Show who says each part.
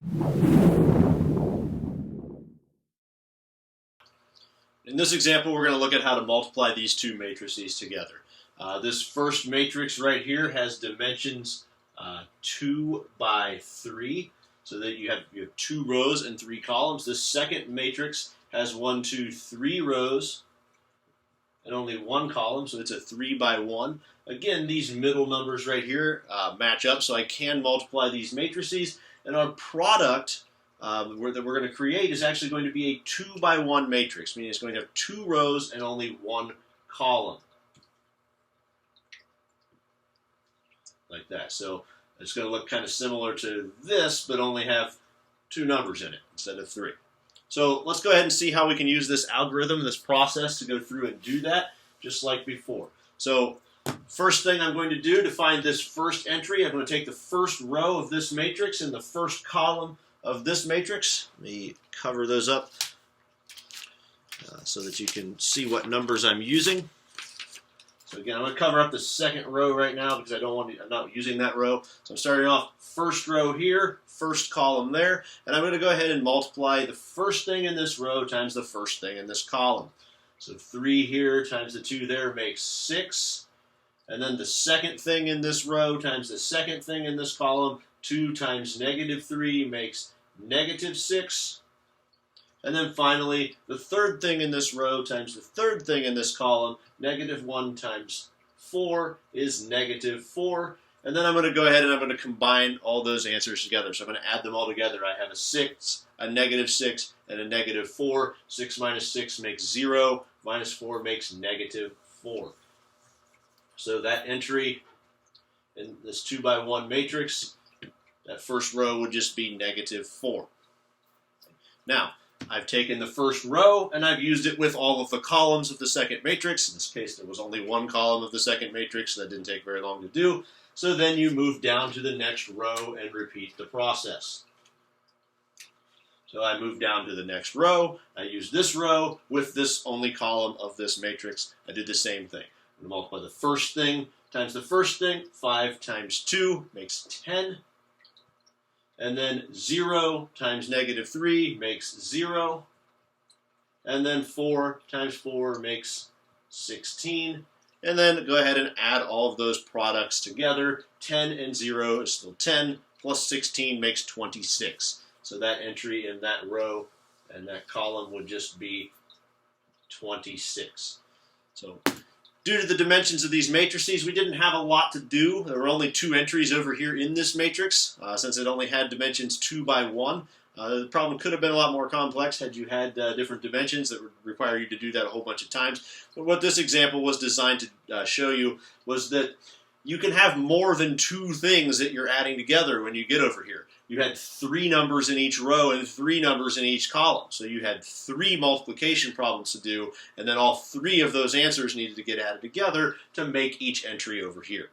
Speaker 1: In this example, we're going to look at how to multiply these two matrices together. This first matrix right here has dimensions 2 by 3, so that you have 2 rows and 3 columns. This second matrix has 1, 2, 3 rows and only 1 column, so it's a 3 by 1. Again, these middle numbers right here match up, so I can multiply these matrices, and our product that we're going to create is actually going to be a 2 by 1 matrix, meaning it's going to have 2 rows and only 1 column. Like that. So it's going to look kind of similar to this, but only have 2 numbers in it instead of 3. So let's go ahead and see how we can use this algorithm, this process, to go through and do that, just like before. So first thing I'm going to do to find this first entry, I'm going to take the first row of this matrix and the first column of this matrix. Let me cover those up so that you can see what numbers I'm using. So again, I'm going to cover up the second row right now because I'm not using that row. So I'm starting off first row here, first column there, and I'm going to go ahead and multiply the first thing in this row times the first thing in this column. So 3 here times the 2 there makes 6. And then the second thing in this row times the second thing in this column, 2 times -3 makes -6. And then finally, the third thing in this row times the third thing in this column, -1 times 4 is -4. And then I'm going to go ahead and I'm going to combine all those answers together. So I'm going to add them all together. I have a 6, a -6, and a -4. 6 minus 6 makes 0. Minus 4 makes -4. So that entry in this 2 by 1 matrix, that first row would just be -4. Now, I've taken the first row and I've used it with all of the columns of the second matrix. In this case, there was only 1 column of the second matrix, so that didn't take very long to do. So then you move down to the next row and repeat the process. So I move down to the next row. I use this row with this only column of this matrix. I did the same thing. I'm going to multiply the first thing times the first thing. 5 times 2 makes 10. And then 0 times -3 makes 0. And then 4 times 4 makes 16. And then go ahead and add all of those products together. 10 and 0 is still 10, plus 16 makes 26. So that entry in that row and that column would just be 26. So due to the dimensions of these matrices, we didn't have a lot to do. There were only 2 entries over here in this matrix, since it only had dimensions 2 by 1. The problem could have been a lot more complex had you had different dimensions that would require you to do that a whole bunch of times. But what this example was designed to show you was that you can have more than 2 things that you're adding together when you get over here. You had 3 numbers in each row and 3 numbers in each column. So you had 3 multiplication problems to do, and then all 3 of those answers needed to get added together to make each entry over here.